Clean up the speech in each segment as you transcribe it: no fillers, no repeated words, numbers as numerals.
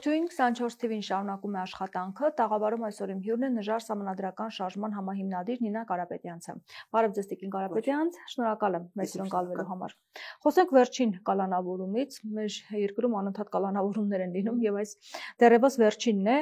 Ողջույն 24 TV-ին շարունակում է աշխատանքը, տաղավարում այսօր իմ հյուրն է նժար սահմանադրական շարժման համահիմնադիր Նինա Կարապետյանցը։ Բարև ձեզ Տիկին Կարապետյանց, շնորհակալ եմ մեզ հյուրընկալվելու համար։ Խոսենք վերջին կալանավորումից, մեր երկրում անընդհատ կալանավորումներ են լինում եւ այս դեռևս վերջինն է,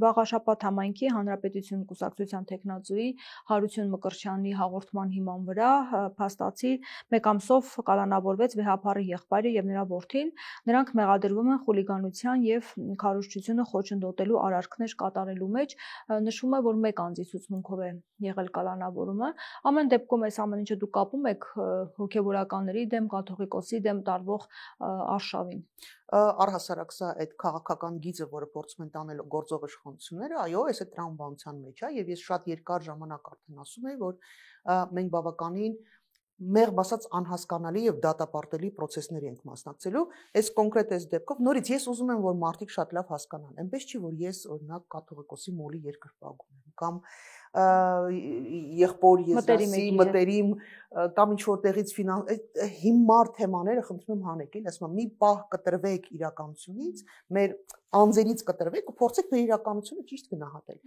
Վաղաշապատ համայնքի Հանրապետություն կուսակցության տեխնացուի Հարություն Մկրտչյանի հաղորդման հիման վրա փաստացի մեկ ամսով կալանավորվեց վեհապարի եղբայրը եւ նրա որդին, նրանք մեղադրվում են խուլիգանության եւ քարոզչությունը խոչընդոտելու արարքներ կատարելու մեջ, նշվում է, որ մեկ անձի ցուցմունքով է եղել կալանավորումը։ Ամեն դեպքում այս ամեն ինչը դուք կապում եք հոգեվորականների դեմ, կաթողիկոսի դեմ տարվող արշավին։ Առհասարակ սա այդ քաղաքական գիծը, որը փորձում են տանել գործող իշխանությունները, այո, այս է տրամաբանության մեջ է, եւ ես շատ երկար ժամանակ արդեն ասում եմ, որ մենք բավականին մեղմ ասած անհասկանալի եւ դատապարտելի process-ների ենք մասնակցելու։ Այս կոնկրետ այս դեպքով նորից ես ուզում եմ, որ մարդիկ շատ լավ հասկանան։ Այնպես չի, որ ես օրինակ կաթողիկոսի մոլի երկրպագու եմ կամ եղբոր եզրասի մտերիմ կամ ինչ որտեղից հիմար թեմաները խնդրում եմ հանեք, ասում եմ մի պահ կտրվեք իրականությունից, մեր անձերից կտրվեք ու փորձեք մեր իրականությունը ճիշտ գնահատել։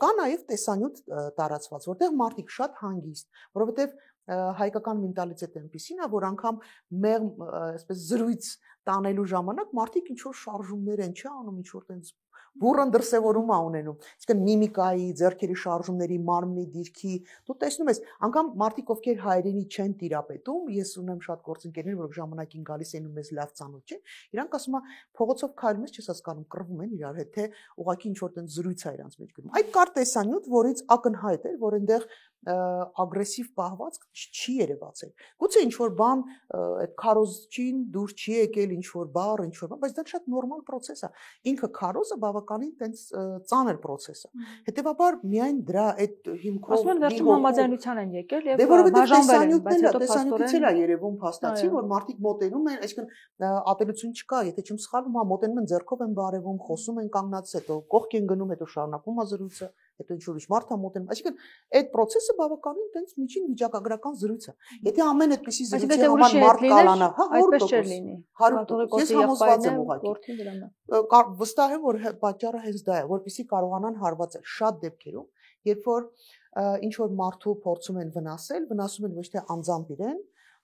Կա նաև տեսանյութ տարածված, որտեղ մարդիկ շատ հանգիստ, որովհետև հայկական մենտալիտետը այնպեսին է, որ անգամ մեղմ այսպես զրույց տանելու ժամանակ մարդիկ ինչ որ շարժումներ են անում, ինչ որ տենց բուրըն դրսևորում է ունենում, իսկ միմիկայի, ձեռքերի շարժումների, մարմնի դիրքի, դու տեսնում ես, անգամ մարդիկ ովքեր հայերենի չեն տիրապետում, ես ունեմ շատ գործընկերներ, որ ժամանակին գալիս են ու մեզ լավ ծանոթ չեն, իրանք ասում են փողոցով քայլում ես, չես հասկանում, կռվում են իրար հետ, թե ուղղակի ինչ որ տենց զրույց է իրանց մեջ գնում։ Այդ կար տեսանյութ, որից ակնհայտ էր, որ այնտեղ ագրեսիվ պահվածք չի երևացել։ Գուցե ինչ որ բան այդ քարոզչին դուր չի եկել ինչ որ բառ, ինչ որ բան, բայց դա շատ նորմալ process է։ Ինքը քարոզը բավականին տենց ծանր process է։ Հետևաբար միայն դրա այդ հիմքով ասում են վերջում համաձայնության են եկել եւ բաժանվել են, բայց հետո տեսանյութից էլ է երևում փաստացի, որ մարդիկ մոտենում են, այսինքն ատելություն չկա, եթե չեմ սխալվում, հա մոտենում են ձեռքով են բարևում, խոսում են կանգնած, հետո կողք են գնում, հետո շարունակում է զրույցը, հետո ինչ որ ուրիշ մարդ է մոտենում, այսինքն այդ process-ը բավականին տենց միջին վիճակագրական զրույց է։ Եթե ամեն այդպիսի զրույցի համար մարդ կալանա, հա, այդպես չէր լինի։ Ես համոզված եմ ուղղակի։ Վստահ եմ, որ պատճառը հենց դա է, որպեսզի կարողանան հարվածել շատ դեպքերում, երբ որ ինչ որ մարդու փորձում են վնասել, վնասում են ոչ թե անձամբ իրեն,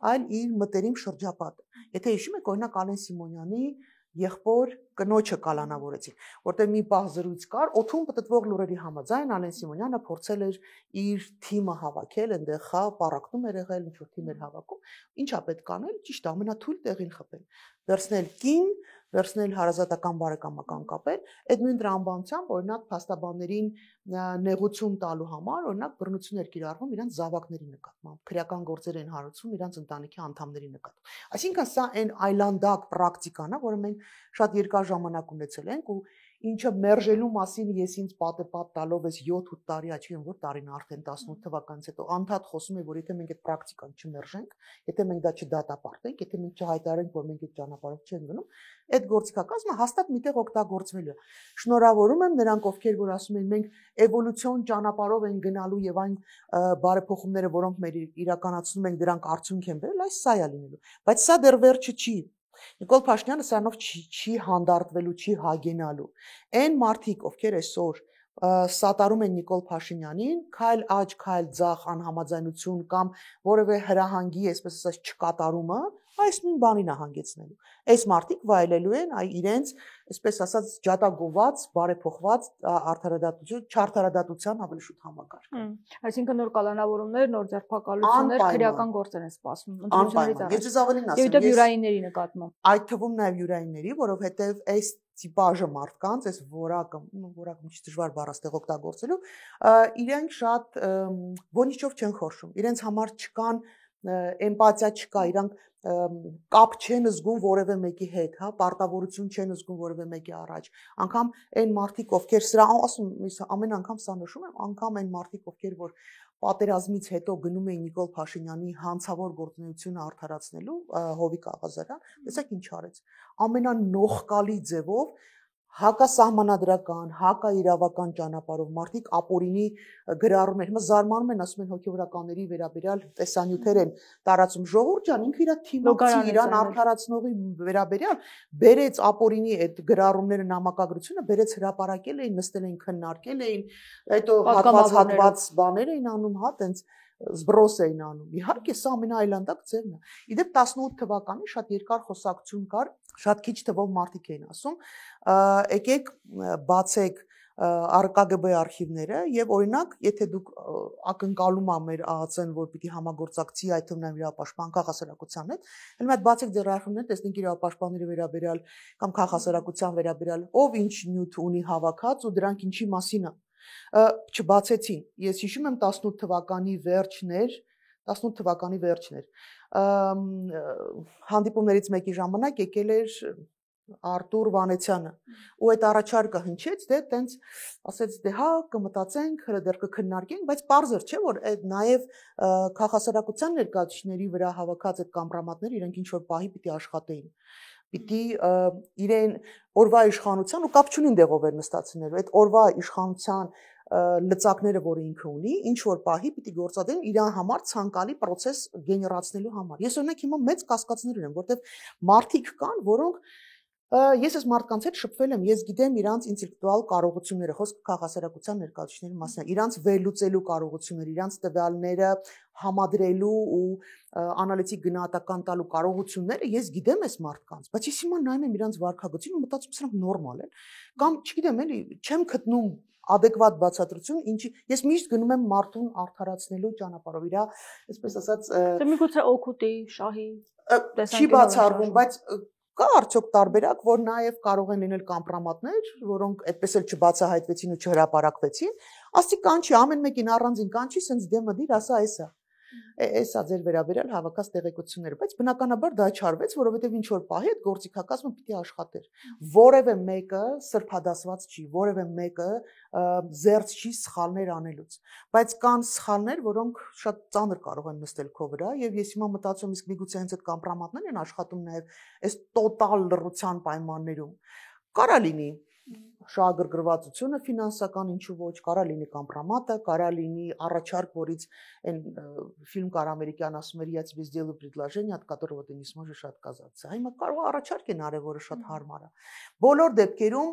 այլ իր մտերիմ շրջապատը։ Եթե հիշում եք, օրինակ Ալեն Սիմոնյանի եղբոր կնոջը կալանավորեցին, որտեղ մի պահ զրույց կար, օդում պտտվող լուրերի համաձայն Ալեն Սիմոնյանը փորձել էր իր թիմը հավաքել, այնտեղ խա պարակտում էր եղել, ինչ որ թիմ էր հավաքում, ինչա պետք անել, ճիշտ ամենաթույլ տեղին խփել, վերցնել կին, վերցնել հարազատական բարեկամական կապեր, այդ նույն տրամաբանությամբ օրինակ փաստաբաններին նեղություն տալու համար օրինակ բռնություն էր կիրառվում իրանց զավակների նկատմամբ, քրեական գործեր են հարուցում իրանց ընտանիքի անդամների նկատմամբ։ Այսինքն սա այն այլանդակ պրակտիկան է, որը մենք շատ երկար ժամանակ ունեցել ենք ու ինչը մերժելու մասին ես ինձ պատեպատ տալով ես 7-8 տարի, չի եմ որ տարին արդեն 18 թվականից հետո անդադ խոսում եմ, որ եթե մենք այդ պրակտիկան չմերժենք, եթե մենք դա չդատապարտենք, եթե մենք չհայտարարենք, որ մենք այդ ճանապարհով չենք գնում, այդ գործիքակազմը հաստատ միտեղ օգտագործվելու է։ Շնորհավորում եմ նրանք, ովքեր որ ասում են մենք էվոլյուցիոն ճանապարհով են գնալու եւ այն բարեփոխումները, որոնք մեր իրականացնում ենք, դրանք արդյունք են բերել, այս սա է լինելու։ Բայց սա դեռ վերջը չի։ Նիկոլ Փաշինյանը սրանով չի հանդարտվելու, չի հագենալու։ Այն մարդիկ, ովքեր այսօր սատարում են Նիկոլ Փաշինյանին, քայլ աջ, քայլ ձախ անհամաձայնություն կամ որևէ հրահանգի, այսպես ասած, չկատարումը, այս նույն բանին է հանգեցնելու։ Այս մարդիկ վայելելու են իրենց, այսպես ասած, ջատագոված, բարեփոխված չարդարադատության ավելի շուտ համակարգը։ Այսինքն նոր կալանավորումներ, նոր ձերբակալություններ, քրեական գործեր են սպասվում ընտրություններից առաջ։ Ես ավելին ասեմ, եւ յուրայինների նկատմամբ։ Այդ թվում նաեւ յուրայինների, որովհետեւ այս տիպաժը մարդկանց, այս որակը մի դժվար բառաստեղ օգտագործելու, իրենք շատ ոչինչով չեն խորշում։ Իրենց համար չկան էմպաթիա չկա, իրանք կապ չեն զգում որևէ մեկի հետ, հա, պարտավորություն չեն զգում որևէ մեկի առաջ։ Անկամ այն մարդիկ, ովքեր սրա ասում, ամեն անգամ սա նշում եմ, անգամ այն մարդիկ, ովքեր որ պատերազմից հետո գնում էին Նիկոլ Փաշինյանի հանցավոր գործունեությունը արդարացնելու Հովիկ Աղազարյան, տեսեք ինչ արեց։ Ամենանողկալի ձևով հակասահմանադրական, հակաիրավական ճանապարհով մարդիկ ապօրինի գրառումներ, հիմա զարմանում են, ասում են հոգեվորականների վերաբերյալ տեսանյութեր են տարածում, ժողովուրդ ջան, ինքը իր թիմակցի, իրան արդարացնողի վերաբերյալ բերեց ապօրինի այդ գրառումները նամակագրությունը, բերեց հրապարակել էին, նստել էին քննարկել էին, հետո հատված բաներ էին անում, հա, տենց զբրոս էին անում։ Իհարկե, սա ամենաայլանդակ ձևն է։ Իդեպ 18 թվականին շատ երկար խոսակցություն կար, շատ քիչ թվով մարդիկ էին ասում, եկեք բացեք ԿԳԲ արխիվները եւ օրինակ, եթե դուք ակնկալում ա մեր ԱԱՑ-ն, որ պիտի համագործակցի այդ թվում նաեւ իրավապաշտպան քաղաքասարակության հետ, ել մեկ բացեք ձեր արխիվները, տեսնենք իրավապաշտպանների վերաբերյալ կամ քաղաքասարակության վերաբերյալ ով ինչ նյութ ունի հավաքած ու դրանք ինչի մասին է չբացեցին։ Ես հիշում եմ 18 թվականի վերջներ, հանդիպումներից մեկի ժամանակ եկել էր Արտուր Վանեցյանը ու այդ առաջարկը հնչեց, դե տենց ասեց, դե հա կմտածենք, դեռ կքննարկենք, բայց պարզ էր, չէ՞ որ այդ նաև քաղաքասարակության ներկայացուցիչների վրա հավաքած այդ կամպրոմատները իրենք ինչ որ պահի պիտի աշխատեին, պիտի իրեն օրվա իշխանության ու կապ չունին դեղով էր նստածնելու, այդ օրվա իշխանության լծակները, որ ինքը ունի, ինչ որ պահի պիտի գործադրեն իրան համար ցանկալի process գեներացնելու համար։ Ես օրինակ հիմա մեծ կասկածներ ունեմ, որտեղ մարդիկ կան, որոնք ես այս մարդկանց հետ շփվել եմ, ես գիտեմ իրանց ինտելեկտուալ կարողությունները, խոսքը քաղաքասարակության ներկայացուցիչների մասին է, իրանց վերլուծելու կարողությունները, իրանց տվյալները համադրելու ու անալիտիկ գնահատական տալու կարողությունները ես գիտեմ այս մարդկանց, բայց ես հիմա նայում եմ իրանց վարքագծին ու մտածում եմ, սրանք նորմալ են, կամ չգիտեմ էլի, չեմ գտնում adekvat բացատրություն, ինչի ես միշտ գնում եմ մարդուն արդարացնելու ճանապարհով, իրա, այսպես ասած, դե միգուցե օգուտի, շահի, չի բացառվում, բայց կա արդյոք տարբերակ, որ նաև կարող են լինել կամպրոմատներ, որոնք այդպես էլ չբացահայտվեցին ու չհրապարակվեցին, ասի կանչի, ամեն մեկին առանձին կանչի, սենց դեմը դիր, ասա էսա։ Էսա ձեր վերաբերյալ հավաքած տեղեկությունները, բայց բնականաբար դա չարվեց, որովհետև ինչ որ պահի այդ գործիքակազմը պիտի աշխատեր։ Որևէ մեկը սրբադասված չի, որևէ մեկը զերծ չի սխալներ անելուց, բայց կան սխալներ, որոնք շատ ծանր կարող են նստել քո վրա, եւ ես հիմա մտածում եմ, իսկ միգուցե հենց այդ կամպրոմատներն են աշխատում նաեւ այս տոտալ լռության պայմաններում։ Կարա լինի շահագրգռվածությունը ֆինանսական ինչու ոչ, կարա լինի կամպրոմատը, կարա լինի առաջարկ, որից այն фильм կար ամերիկյան ասում էր, я тебе сделаю предложение, от которого ты не сможешь отказаться։ Հիմա կարող առաջարկ են արել, որը շատ հարմար է։ Բոլոր դեպքերում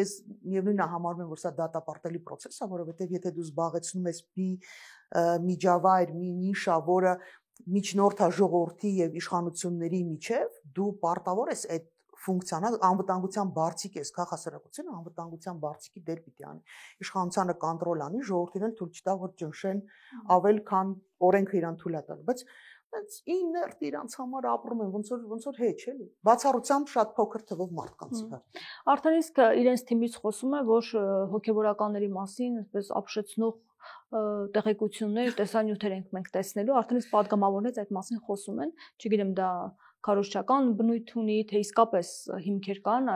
ես միևնույնն է համարում եմ, որ սա դատապարտելի process է, որովհետև եթե դու զբաղեցնում ես մի միջավայր, մի նիշա, որը միջնորդ է ժողովրդի եւ իշխանությունների միջև, դու պարտավոր ես այդ ֆունկցիոնալ անվտանգության բարձիկ ես, քաղաքասարակությունը անվտանգության բարձիկի դեր պիտի անի։ Իշխանությանը կոնտրոլ անի, ժողովրդին էլ թույլ չտա, որ ճնշեն ավել, քան օրենքը իրան թույլ է տալու, բայց այս իներտ իրանց համար ապրում են, ոնց որ հեչ էլի։ Բացառությամբ շատ փոքր թվով մարդկանց։ Արդեն իսկ իրենց թիմից խոսում է, որ հոգեվորականների մասին այսպես ապշեցնող տեղեկություններ, տեսանյութեր ենք մենք տեսնելու, արդեն իսկ падգամավորներից այդ մասին խոսում են, չգիտեմ դա քարոզչական բնույթ ունի, թե իսկապես հիմքեր կան,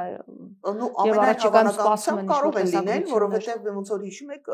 եւ առաջիկայում սպասում են կարող են լինել, որովհետեւ ոնց որ հիշում եք,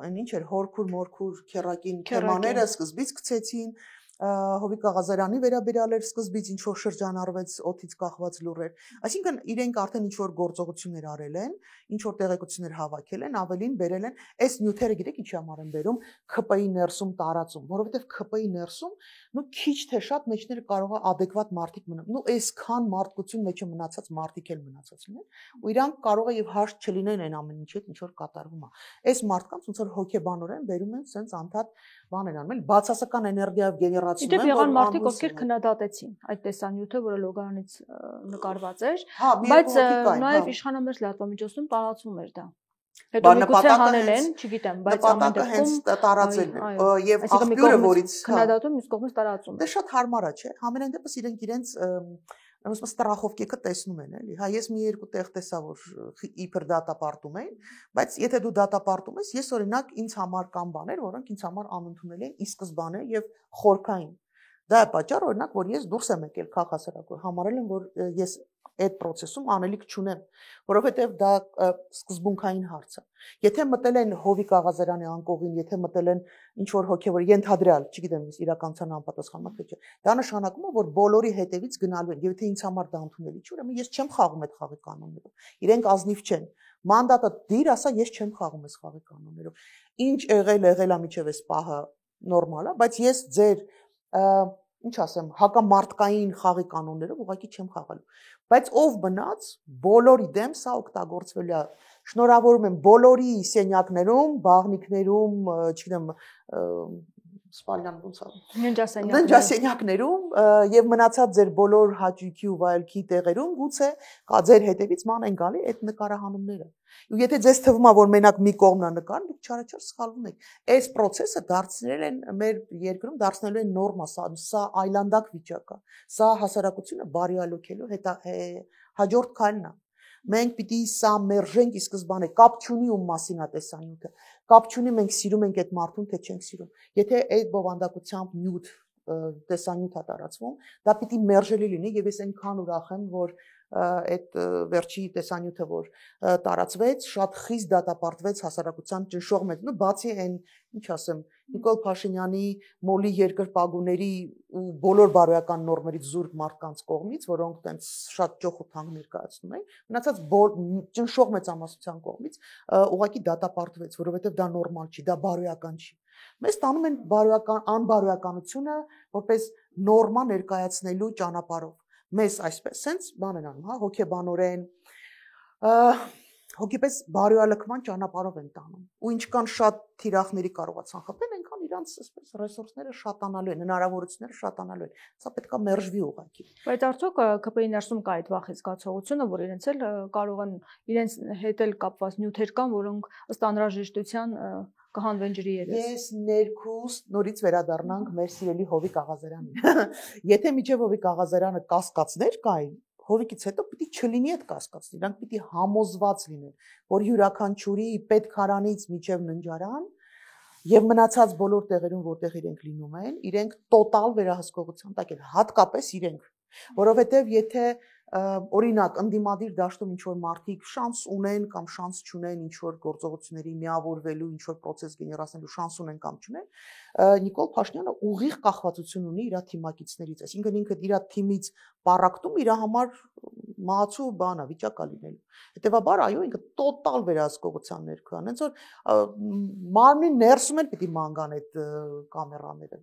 այն ինչ էր հորքուր քերակին թեմաները սկզբից գցեցին, Հովիկ Ղազարյանի վերաբերյալ էր սկզբից ինչ որ շրջանառվեց օդից կախված լուրեր, այսինքն իրենք արդեն ինչ որ գործողություններ արել են, ինչ որ տեղեկություններ հավաքել են, ավելին բերել են, այս նյութերը գիտեք ինչի համար են բերում, ՔՊ-ի ներսում տարածում, որովհետև ՔՊ-ի ներսում նու քիչ թե շատ մեջները կարող է adekvat մարդիկ մնան, նու այսքան մարդկություն մեջը մնացած մարդիկ էլ մնացած լինեն, ու իրանք կարող է եւ հաշտ չլինեն այն ամեն ինչի հետ ինչ որ կատարվում է, այս մարդկանց ոնց որ հոգեբանորեն բերում են սենց անդադ բան են անում, բացասական էներգիայով գեներացում են, եղան մարդիկ, ովքեր քննադատեցին այդ տեսանյութը, որը լոգարանից նկարված էր, բայց նաև իշխանամերձ լրատվամիջոցում տարածվում էր դա։ Հետո միգուցե հանել են, չգիտեմ, բայց ամեն դեպքում տարածելն է եւ աղբյուրը որից քննադատում իսկ կողմից տարածում։ Դե շատ հարմար է, չէ՞։ Համենայն դեպս իրենց ասես ստրախովկեքը տեսնում են, էլի։ Հա ես մի երկու տեղ տեսա, որ իբր դատապարտում էին, բայց եթե դու դատապարտում ես, ես օրինակ ինձ համար կան բաներ, որոնք ինձ համար անընդունել են ի սկզբանե եւ խորքային։ Դա է պատճառը, օրինակ, որ ես դուրս եմ եկել քաղաքասարակություն, համարել եմ, որ ես այդ process-ում անելիք չունեմ, որովհետև դա սկզբունքային հարց է։ Եթե մտել են Հովիկ Աղազարյանի անկողին, եթե մտել են ինչ որ հոգևոր ենթադրյալ, չգիտեմ, իրականության անպատասխանատու թե չէ, դա նշանակում է, որ բոլորի հետևից գնալու են, եւ եթե ինձ համար դա ընդունելի չէ, ուրեմն ես չեմ խաղում այդ խաղի կանոններով։ Իրենք ազնիվ չեն։ Մանդատը դիր ասա, ես չեմ խաղում այս խաղի կանոններով։ Ինչ եղել է միջև այս պահը նորմալ է, բայց ես ձեր ինչ ասեմ, հակամարտկային խաղի կանոններով ուղղակի չեմ խաղալու։ Բայց ով մնաց, բոլորի դեմ սա օգտագործվել է։ Շնորհավորում եմ բոլորի սենյակներում, բաղնիքներում, չգիտեմ, սպալյան ոնց է։ Ննջասենյակներում եւ մնացած ձեր բոլոր հաճույքի ու վայելքի տեղերում գուցե կա ձեր հետևից ման են գալի այդ նկարահանումները։ Ու եթե ձեզ թվում է, որ մենակ մի կողմն է նկարում, դուք չարաչար սխալվում եք։ Այս process-ը դարձնել են մեր երկրում դարձնելու են նորմա, սա այլանդակ վիճակ է։ Սա հասարակությունը բարիալոքելու հաջորդ քայլն է։ Մենք պիտի սա մերժենք ի սկզբանե, կապ չունի ում մասին է տեսանյութը, կապ չունի մենք սիրում ենք այդ մարդուն, թե չենք սիրում։ Եթե այդ բովանդակությամբ նյութ տեսանյութ է տարածվում, դա պիտի մերժելի լինի եւ ես այնքան ուրախ եմ, որ այդ վերջի տեսանյութը, որ տարածվեց, շատ խիստ դատապարտվեց հասարակության ճնշող մեջ, բացի այն, ինչ ասեմ, Նիկոլ Փաշինյանի մոլի երկրպագուների ու բոլոր բարոյական նորմերից զուրկ մարդկանց կողմից, որոնք տենց շատ ճոխ ու թանկ ներկայացնում են, մնացած ճնշող մեծամասնության կողմից ուղղակի դատապարտվեց, որովհետև դա նորմալ չի, դա բարոյական չի։ Մեզ տանում են անբարոյականությունը որպես նորմա ներկայացնելու ճանապարհով։ Մեզ այսպես sense բան են անում, հա, հոգեբանորեն հոգեպես բարոյալքման ճանապարհով են տանում։ Ու ինչքան շատ թիրախների կարողացան խփել, այնքան իրանց այսպես ռեսուրսները շատանալու են, հնարավորությունները շատանալու են։ Սա պետք է մերժվի ուղղակի։ Բայց արդյոք ԿՊ-ի ներսում կա այդ վախի զգացողությունը, որ իրենց էլ կարող են իրենց հետ էլ կապված նյութեր կան, որոնք ըստ անհրաժեշտության կհանվեն ջրի երես։ Ես ներքուս նորից վերադառնանք մեր սիրելի Հովիկ Աղազարյանին։ Եթե միջև Հովիկ Աղազարյանը կասկածներ կային, Հովիկից հետո պիտի չլինի այդ կասկածը, իրանք պիտի համոզված լինեն, որ յուրաքանչյուրի պետքարանից միջև ննջարան եւ մնացած բոլոր տեղերում, որտեղ իրենք լինում են, իրենք տոտալ վերահսկողության տակ են, հատկապես իրենք, որովհետեւ եթե օրինակ ընդդիմադիր դաշտում ինչ որ մարդիկ շանս ունեն կամ շանս չունեն ինչ որ գործողությունների միավորվելու, ինչ որ process գեներացնելու շանս ունեն կամ չունեն, Նիկոլ Փաշինյանը ուղիղ կախվածություն ունի իր թիմակիցներից, այսինքն ինքը իր թիմից պարակտում իր համար մահացու բան է, վիճակ է լինելու։ Հետևաբար այո, ինքը տոտալ վերահսկողության ներքո է, հենց որ մարմնի ներսում էլ պիտի ման այդ կամերաները։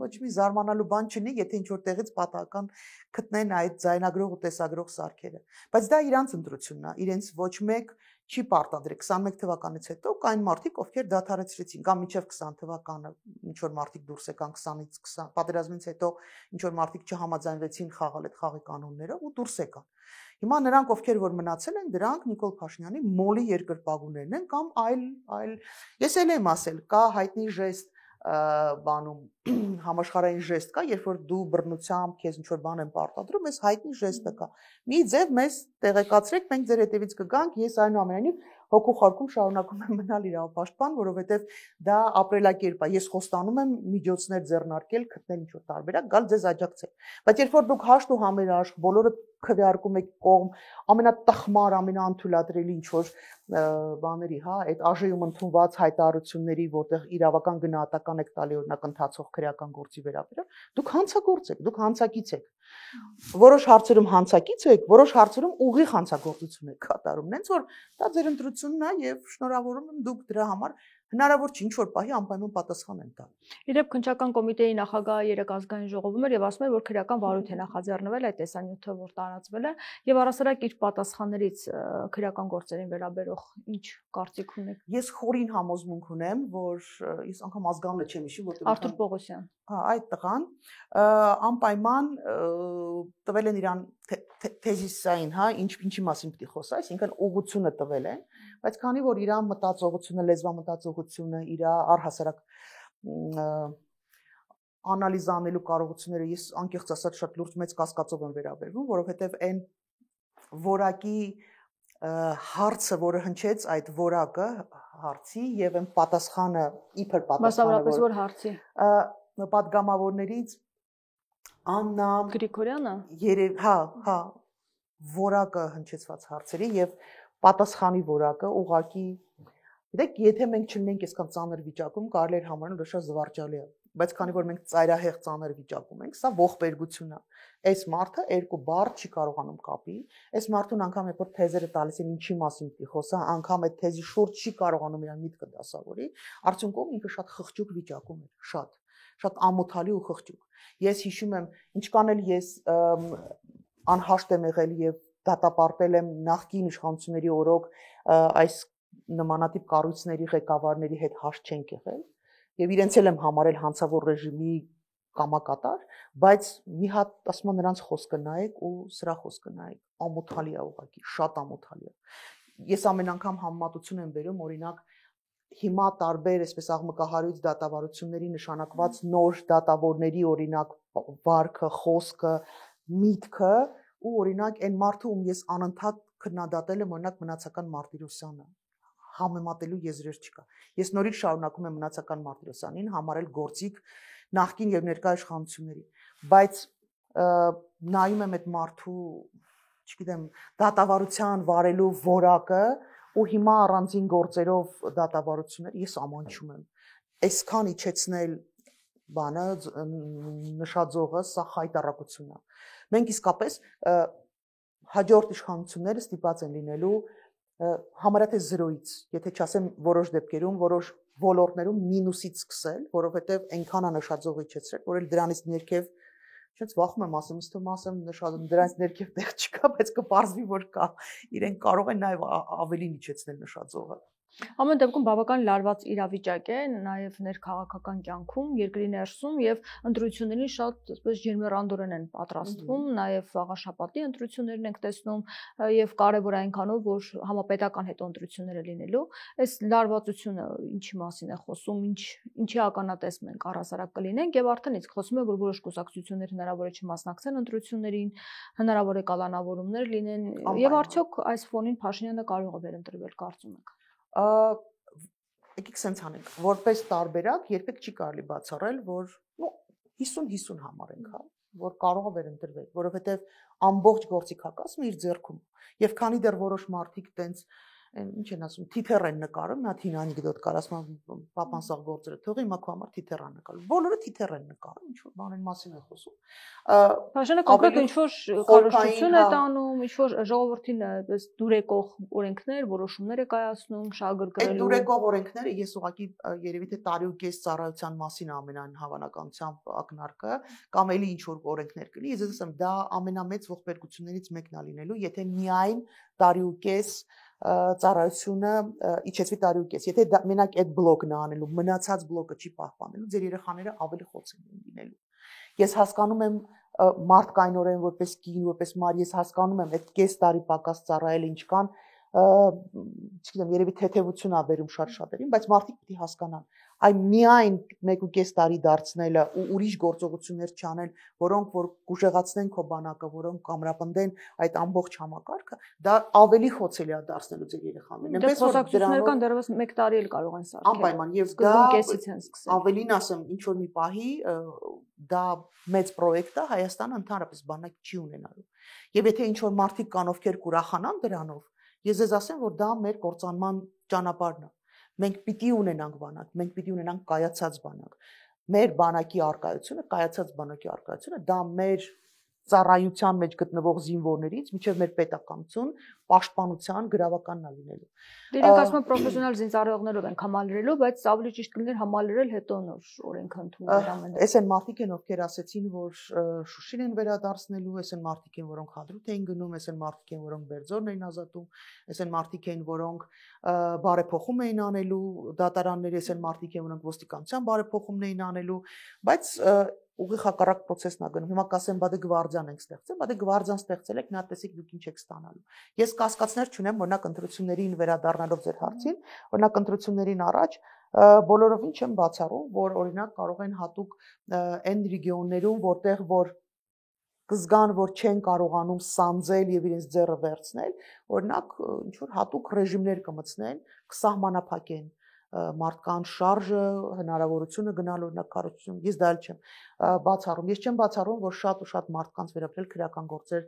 Ոչ մի զարմանալու բան չունի, եթե ինչ որ տեղից պատահական գտնեն այդ ձայնագրող ու տեսագրող սարքերը։ Բայց դա իրանց ընտրությունն է, իրենց ոչ մեկ չի պարտադրել 21 թվականից հետո կային մարդիկ, ովքեր դադարեցրեցին, կամ մինչև 20 թվականը ինչ որ մարդիկ դուրս եկան 20-ից 20 պատերազմից հետո ինչ որ մարդիկ չհամաձայնվեցին խաղալ այդ խաղի կանոններով ու դուրս եկան։ Հիմա նրանք, ովքեր որ մնացել են, դրանք Նիկոլ Փաշինյանի մոլի երկրպագուներն են կամ այլ ես էլ եմ ասել, կա հայտնի ժեստ բանում համաշխարհային ժեստ կա, երբ որ դու բռնությամբ քեզ ինչ որ բան են պարտադրում, այս հայտնի ժեստը կա։ Մի ձև մեզ տեղեկացրեք, մենք ձեր հետևից կգանք, ես այնուամենայնիվ հոգու խորքում շարունակում եմ մնալ իրավապաշտպան, որովհետև դա ապրելակերպ է։ Ես խոստանում եմ միջոցներ ձեռնարկել, գտնել ինչ որ տարբերակ, գալ ձեզ աջակցել։ Բայց երբ որ դուք հաշտ ու համերաշխ բոլորը քվեարկում եք կողմ ամենատխմար, ամենաանթույլատրելի ինչ որ բաների, հա, այդ ԱԺ-ում ընդունված հայտարարությունների, որտեղ իրավական գնահատական եք տալի օրինակ ընթացող քրեական գործի վերաբերյալ, դուք հանցագործ եք, դուք հանցակից եք։ Որոշ հարցերում հանցակից եք, որոշ հարցերում ուղիղ հանցագործություն եք կատարում։ Հենց որ դա ձեր ընտրությունն է եւ շնորհավորում եմ դուք դրա համար հնարավոր չի ինչ որ պահի անպայման պատասխան են տա։ Իրեւ քննչական կոմիտեի նախագահը երեք ազգային ժողովում էր եւ ասում էր, որ քրեական վարույթ է նախաձեռնվել այդ տեսանյութը, որ տարածվել է եւ առասարակ իր պատասխաններից քրեական գործերին վերաբերող ինչ կարծիք ունեք։ Ես խորին համոզմունք ունեմ, որ ես անգամ ազգանունը չեմ հիշի, որտեղ Արթուր Պողոսյան։ Հա, այդ տղան անպայման տվել են իրան թեզիսային, հա, ինչի մասին պիտի խոսա, այսինքն ուղղությունը տվել են, բայց քանի որ իր մտածողությունը, լեզվամտածողությունը, իր առհասարակ անալիզ անելու կարողությունները ես անկեղծ ասած շատ լուրջ մեծ կասկածով եմ վերաբերվում, որովհետև այն որակի հարցը, որը հնչեց այդ որակը հարցի եւ այն պատասխանը իբր պատասխանը, մասնավորապես որ հարցի պատգամավորներից Աննա Գրիգորյանը, հա, որակը հնչեցված հարցերի եւ պատասխանի որակը ուղղակի գիտեք, եթե մենք չլինենք այսքան ծանր վիճակում, կարելի է համարել, որ շատ զվարճալի է, բայց քանի որ մենք ծայրահեղ ծանր վիճակում ենք, սա ողբերգություն է։ Այս մարդը երկու բառ չի կարողանում կապի, այս մարդուն անգամ երբ որ թեզերը տալիս են ինչի մասին պիտի խոսա, անգամ այդ թեզի շուրջ չի կարողանում իր միտքը դասավորի, արդյունքում ինքը շատ խղճուկ վիճակում է, շատ ամոթալի ու խղճուկ։ Ես հիշում եմ, ինչքան էլ ես անհաշտ եմ եղել եւ դատապարտել եմ նախկին իշխանությունների օրոք այս նմանատիպ կառույցների ղեկավարների հետ հաշտ չենք եղել եւ իրենց էլ եմ համարել հանցավոր ռեժիմի կամակատար, բայց մի հատ ասում եմ նրանց խոսքը նայեք ու սրա խոսքը նայեք, ամոթալի է ուղղակի, շատ ամոթալի է։ Ես ամեն անգամ համեմատություն եմ բերում, օրինակ հիմա տարբեր այսպես աղմկահարույց դատավարությունների նշանակված նոր դատավորների օրինակ վարքը, խոսքը, միտքը ու օրինակ այն մարդը, ում ես անընդհատ քննադատել եմ, օրինակ Մնացական Մարտիրոսյանը, համեմատելու եզրեր չկա։ Ես նորից շարունակում եմ Մնացական Մարտիրոսյանին համարել գործիք նախկին եւ ներկա իշխանությունների, բայց նայում եմ այդ մարդու, չգիտեմ, դատավարության վարելու որակը ու հիմա առանձին գործերով դատավարություններ ես ամանչում եմ։ Այսքան իջեցնել բանը նշաձողը սա խայտարակություն է։ Մենք իսկապես հաջորդ իշխանությունները ստիպված են լինելու համարյա թե 0-ից, եթե չասեմ որոշ դեպքերում, որոշ ոլորտներում մինուսից սկսել, որովհետև այնքան է նշաձող իջեցրել, որ էլ դրանից ներքև չենց վախում եմ ասեմ, ըստ ասեմ նշաձող դրանից ներքև տեղ չկա, բայց կպարզվի որ կա։ Իրենք կարող են նաև ավելին իջեցնել նշաձողը։ Ամեն դեպքում բավական լարված իրավիճակ է նաև ներքաղաքական կյանքում, երկրի ներսում եւ ընտրություններին շատ այսպես ջերմեռանդորեն են պատրաստվում, նաև վաղաշաբաթի ընտրություններն ենք տեսնում եւ կարեւոր այնքանով, որ համապետական հետո ընտրությունները լինելու, այս լարվածությունը ինչի մասին է խոսում, ինչի ականատես մենք առհասարակ կլինենք եւ արդեն իսկ խոսում է, որ որոշ կուսակցություններ հնարավոր է չմասնակցեն ընտրություններին, հնարավոր է կալանավորումներ լինեն եւ արդյոք այս ֆոնին Փաշինյանը կարող է վերընտրվել, կարծում եք։ Եկեք սենց անենք, որպես տարբերակ երբեք չի կարելի բացառել, որ 50-50 համարենք, որ կարող է վերընտրվել, որովհետև ամբողջ գործիքակազմը իր ձեռքում եւ քանի դեռ որոշ մարդիկ տենց ինչ են ասում, թիթեռ են նկարում, մի հատ հին անեկդոտ կար, ասում եմ, պապան սաղ գործերը թողի, հիմա քո համար թիթեռ են նկարում։ Բոլորը թիթեռ են նկարում, ինչ որ բաների մասին է խոսում։ Փաշինյանը կոնկրետ ինչ որ քարոզչություն է տանում, ինչ որ ժողովրդին այս դուրեկող օրենքներ, որոշումներ է կայացնում, շահագրգռելու։ Այդ դուրեկող օրենքները ես ուղղակի երևի թե տարի ու կես ծառայության մասին ամենայն հավանականությամբ ակնարկը կամ էլի ինչ որ օրենքներ կլինի, ես ասեմ, դա ամենամեծ ողբերգություններից մեկն է լինելու, եթե միայն տարի ու կես ծառայությունը իջեցվի տարի ու կես։ Եթե մենակ այդ բլոկն է անելու, մնացած բլոկը չի պահպանելու, ձեր երեխաները ավելի խոց են լինելու։ Ես հասկանում եմ մարդկայնորեն որպես կին, որպես մար, ես հասկանում եմ այդ կես տարի պակաս ծառայել ինչքան, չգիտեմ, երևի թեթևություն ա բերում շատ շատերին, բայց մարդիկ պիտի հասկանան, այ միայն 1.5 տարի դարձնելը ու ուրիշ գործողություններ չանել, որոնք որ կուժեղացնեն քո բանակը, որոնք կամրապնդեն այդ ամբողջ համակարգը, դա ավելի խոցելի է դարձնելու ձեր երեխաներին։ Այնպես որ դրանով կան դեռևս 1 տարի էլ կարող են սարքել։ Անպայման, եւ դա կեսից են սկսել։ Ավելին ասեմ, ինչ որ մի պահի դա մեծ պրոյեկտ է, Հայաստանը ընդհանրապես բանակ չի ունենալու։ Եվ եթե ինչ որ մարդիկ կան, ովքեր կուրախանան դրանով, ես ձեզ ասեմ, որ դա մեր կործանման ճանապարհն է։ Մենք պիտի ունենանք բանակ, մենք պիտի ունենանք կայացած բանակ։ Մեր բանակի արկայությունը, կայացած բանակի արկայությունը դա մեր ծառայության մեջ գտնվող զինվորներից մինչև մեր պետականություն, պաշտպանության գրավականն է լինելու։ Դրանք ասում են պրոֆեսիոնալ զինծառայողներով են համալրելու, բայց ավելի ճիշտ կլիներ համալրել հետո նոր օրենք ընդունել ամեն։ Էս են մարդիկ են, ովքեր ասեցին, որ Շուշին են վերադարձնելու, էս են մարդիկ են, որոնք հադրութ էին գնում, էս են մարդիկ են, որոնք Բերձորն էին ազատում, էս են մարդիկ են, որոնք բարեփոխում էին անելու դատարանների, էս են մարդիկ են, որոնք ոստիկանության բարեփոխումն էին անելու, բայց ուղիղ հակառակ process-ն է գնում։ Հիմա կասեմ, բա դե գվարդիան ենք ստեղծել, բա դե գվարդիան ստեղծել եք, նա տեսեք դուք ինչ եք ստանալու։ Ես կասկածներ չունեմ, օրինակ ընտրություններին վերադառնալով ձեր հարցին, օրինակ ընտրություններին առաջ բոլորովին չեմ բացառում, որ օրինակ կարող են հատուկ այն ռեգիոններում, որտեղ որ կզգան, որ չեն կարողանում սանձել եւ իրենց ձեռը վերցնել, օրինակ ինչ որ հատուկ ռեժիմներ կմցնեն, կսահմանափակեն մարդկան շարժը, հնարավորությունը գնալ օրինակ կառուցություն, ես դա էլ չեմ բացառում։ Ես չեմ բացառում, որ շատ ու շատ մարդկանց վերաբերել քրեական գործեր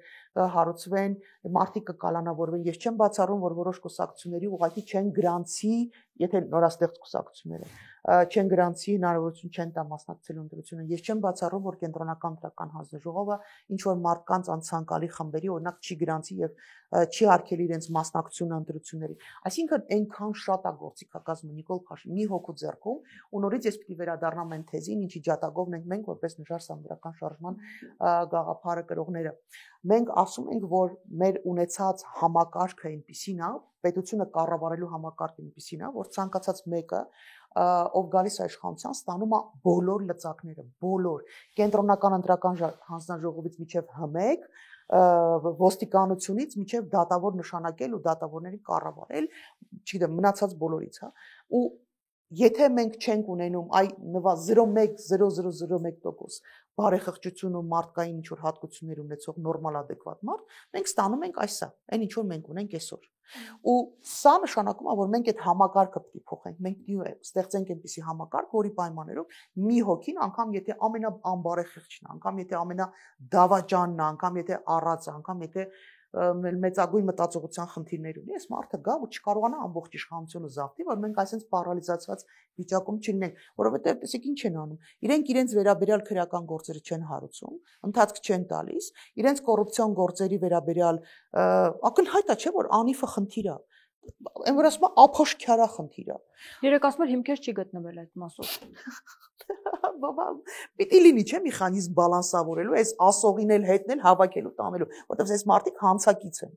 հարուցվեն, մարդիկ կկալանավորվեն։ Ես չեմ բացառում, որ որոշ կուսակցությունների ուղղակի չեն գրանցի, եթե նորաստեղծ կուսակցությունները չեն գրանցի հնարավորություն չեն տա մասնակցելու ընտրությունը։ Ես չեմ բացառում, որ կենտրոնական դրական հանձնաժողովը ինչ որ մարդկանց անցանկալի խմբերի օրինակ չի գրանցի եւ չի արգելի իրենց մասնակցությունը ընտրությունների։ Այսինքն այնքան շատ է գործիքակազմը Նիկոլ Փաշինյանի մի հոգու ձեռքում, ու նորից ես պիտի վերադառնամ այն թեզին, ինչի ջատագովն ենք մենք որպես նժար սահմանադրական շարժման գաղափարը կրողները։ Մենք ասում ենք, որ մեր ունեցած համակարգը այնպիսին է, պետությունը կառավարելու համակարգը այնպիսին է, որ ցանկացած մեկը ով գալիս է իշխանության, ստանում է բոլոր լծակները, բոլոր կենտրոնական ընտրական հանձնաժողովից մինչև ՀՄԵԿ, ոստիկանությունից մինչև դատավոր նշանակել ու դատավորների կառավարել, չգիտեմ, մնացած բոլորից, հա։ Ու եթե մենք չենք ունենում այ 0.10001% բարեխղճություն ու մարդկային ինչ-որ հատկություններ ունեցող նորմալ adekvat մարդ, մենք ստանում ենք այսա, այն ինչ որ մենք ունենք այսօր։ Ու սա նշանակում է, որ մենք այդ համակարգը պետք է փոխենք, մենք պետք է ստեղծենք այնպիսի համակարգ, որի պայմաններով մի հոգին, անգամ եթե ամենաբարեխղճն է, անգամ եթե ամենադավաճանն է, անգամ եթե առածը, անգամ եթե մեծագույն մտածողության խնդիրներ ունի, այս մարդը գա ու չկարողանա ամբողջ իշխանությունը զավթի, որ մենք այսպես պարալիզացված վիճակում չլինենք, որովհետև տեսեք ինչ են անում։ Իրենք իրենց վերաբերյալ քրեական գործերը չեն հարուցում, ընթացք չեն տալիս, իրենց կոռուպցիոն գործերի վերաբերյալ ակնհայտ է, չէ՞ որ անիֆը խնդիր է։ Այն որ ասում է ափոշքյարա խնդիր է։ Երեք ասում էր հիմքեր չի գտնվել այդ մասով։ Բաբա, պիտի լինի չէ՞ մեխանիզմ բալանսավորելու, այս ասողին էլ հետնել, հավաքելու, տանելու, որովհետև այս մարդիկ հանցակից են։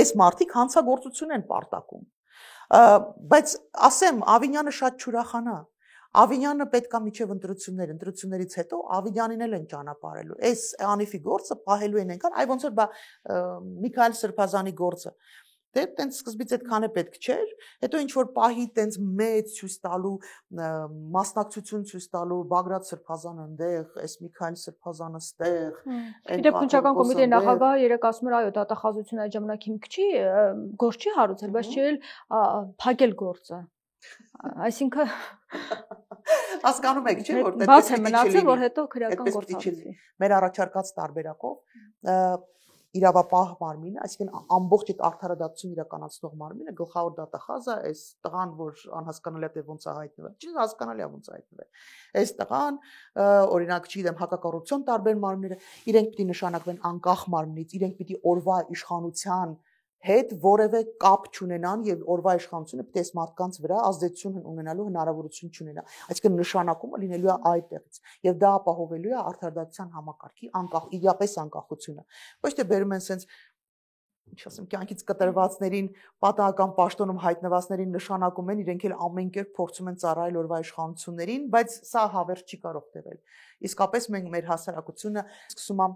Այս մարդիկ հանցագործություն են պարտակում։ Բայց ասեմ, Ավինյանը շատ չուրախանա։ Ավինյանը պետքա միջև ընտրություններից հետո Ավինյանին էլ են ճանապարհելու։ Այս անիֆի գործը պահելու են այնքան, այ ոնց որ Միքայել Սրբազանի գործը։ Դե տենց սկզբից այդքան է պետք չէր, հետո ինչ որ պահի տենց մեծ ցույց տալու, մասնակցություն ցույց տալու, Բագրատ Սրբազանը այնտեղ, այս Միքայել Սրբազանը ստեղ, Իդեպ քննչական կոմիտեի նախագահը երեք ասում էր, այո, դատախազությունը այդ ժամանակ հիմք չի, գործ չի հարուցել, բայց չի էլ փակել գործը։ Այսինքն հասկանում եք, չէ՞, որ բաց է մնացել, որ հետո քրեական գործ հարուցվի։ Մեր առաջարկած տարբերակով իրավապահ մարմինը, այսինքն ամբողջ այդ արդարադատություն իրականացնող մարմինը, գլխավոր դատախազը, այս տղան, որ անհասկանալի է թե ոնց է հայտնվել, չի հասկանալի է ոնց է հայտնվել։ Այս տղան, օրինակ, չգիտեմ, հակակոռուպցիոն տարբեր մարմինները, իրենք պիտի նշանակվեն անկախ մարմնից, իրենք պիտի օրվա իշխանության հետ որևէ կապ չունենան եւ օրվա իշխանությունը պետք է այս մարդկանց վրա ազդեցություն ունենալու հնարավորություն չունենա։ Այսինքն նշանակումը լինելու է այդտեղից եւ դա ապահովելու է արդարադատության համակարգի իրապես անկախությունը։ Ոչ թե բերում են sense ինչ ասեմ, կյանքից կտրվածներին, պատահական պաշտոնում հայտնվածներին նշանակում են, իրենք էլ ամեն կերպ փորձում են ծառայել օրվա իշխանություններին, բայց սա հավերժ չի կարող տևել։ Իսկապես մենք մեր հասարակությունը սկսում է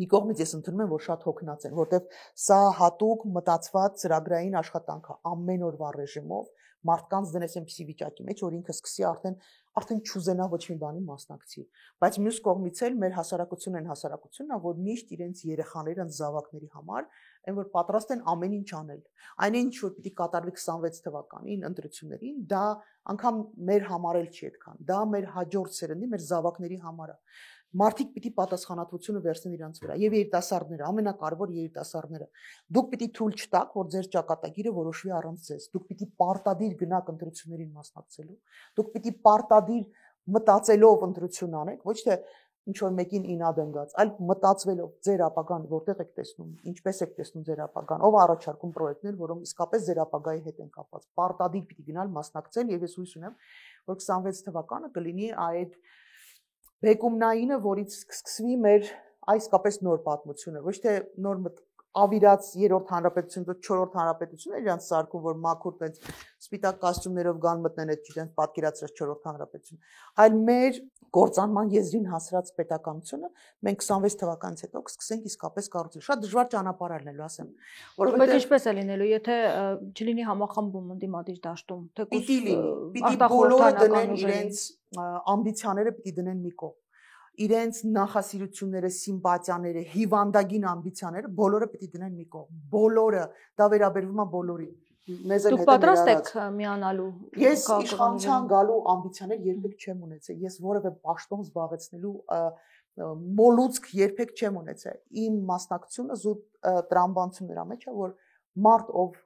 մի կողմից ես ընդունում եմ, որ շատ հոգնած են, որտեվ սա հատուկ մտածված ծրագրային աշխատանք է ամեն օրվա ռեժիմով մարդկանց դնես այնպիսի վիճակի մեջ, որ ինքը սկսի արդեն չուզենա ոչ մի բանի մասնակցի։ Բայց մյուս կողմից էլ մեր հասարակությունն այն հասարակությունն է, որ միշտ իրենց երեխաները զավակների համար այն որ պատրաստ են ամեն ինչ անել։ Այն ինչ որ պիտի կատարվի 26 թվականին ընտրություններին, դա անգամ մեր համար էլ չի այդքան։ Դա մեր հաջորդ սերնդի, մեր զավակների համար է։ Մարդիկ պիտի պատասխանատվությունը վերցնեն իրանց վրա եւ երիտասարդները, ամենակարևոր երիտասարդները։ Դուք պիտի թույլ չտաք, որ ձեր ճակատագիրը որոշվի առանց ձեզ։ Դուք պիտի պարտադիր գնաք ընտրություններին մասնակցելու։ Դուք պիտի պարտադիր մտածելով ընտրություն անեք, ոչ թե ինչ որ մեկին ինադ ընկած, այլ մտածվելով ձեր ապագան որտեղ եք տեսնում, ինչպես եք տեսնում ձեր ապագան, ով առաջարկում պրոյեկտներ, որոնք իսկապես ձեր ապագայի հետ են կապված։ Պարտադիր պիտի գնալ մասնակցել եւ ես հույս ունեմ, որ 26 թվականը կլինի այդ բեկումնայինը, որից սկսվի մեր այսկապես նոր պատմությունը, ոչ թե նոր ավիրած երրորդ հանրապետություն, 4-րդ հանրապետություն է իրանց սարքում, որ մաքուր տենց սպիտակ կոստյումներով գան մտնեն այդ չիտենց պատկերացրած 4-րդ հանրապետություն, այլ մեր գործանման եզրին հասրած պետականությունը մենք 26 թվականից հետո կսկսենք իսկապես կառուցել։ Շատ դժվար ճանապարհ ալնելու, ասեմ, որովհետեւ ինչպես է լինելու, եթե չլինի համախմբում ընդդիմադիր դաշտում, թեկուզ պիտի բոլորը դնեն իրենց ամբիցիաները պիտի դնեն մի կողմ։ Իրենց նախասիրությունները, սիմպաթիաները, հիվանդագին ամբիցիաները բոլորը պիտի դնեն մի կողմ։ Բոլորը, դա վերաբերվում է բոլորին։ մեզ էլ հետ պատրաստ եք միանալու։ Ես իշխանության գալու ամբիցիաներ երբեք չեմ ունեցել։ Ես որևէ պաշտոն զբաղեցնելու մոլուցք երբեք չեմ ունեցել։ Իմ մասնակցությունը զուտ տրամաբանություն նրա մեջ է, որ մարդ ով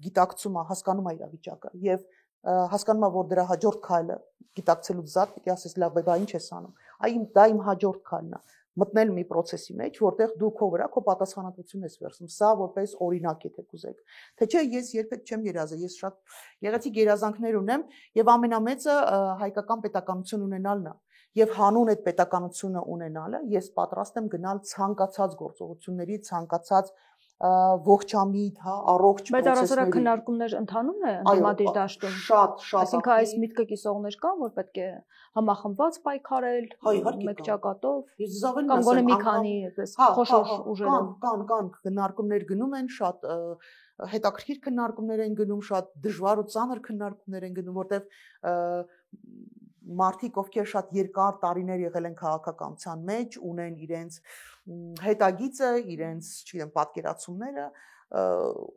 գիտակցում է, հասկանում է իրավիճակը եւ հասկանում է, որ դրա հաջորդ քայլը գիտակցելուց զատ պիտի ասես լավ, բա ինչ ես անում։ Դա իմ հաջորդ քայլն է։ Մտնել մի process-ի մեջ, որտեղ դու քո վրա քո պատասխանատվությունն ես վերցնում։ Սա որպես օրինակ եթե կուզեք։ Թե չէ ես երբեք չեմ երազել, ես շատ գեղեցիկ երազանքներ ունեմ եւ ամենամեծը հայկական պետականություն ունենալն է։ Եվ հանուն այդ պետականությունը ունենալը ես պատրաստ եմ գնալ ցանկացած գործողությունների, ցանկացած ողջամիտ, հա, առողջ process-ների։ Բայց առասարակ քննարկումներ ընթանում է ընդդիմադիր դաշտում։ Շատ Այսինքն այս միտքը կիսողներ կան, որ պետք է համախմբված պայքարել, մեկ ճակատով, կամ գոնե մի քանի այդպես խոշոր ուժերով։ Կան քննարկումներ գնում են, շատ հետաքրքիր քննարկումներ են գնում, շատ դժվար ու ծանր քննարկումներ են գնում, որտեղ մարդիկ, ովքեր շատ երկար տարիներ եղել են քաղաքականության մեջ, ունեն իրենց հետագիծը, իրենց, չգիտեմ, պատկերացումները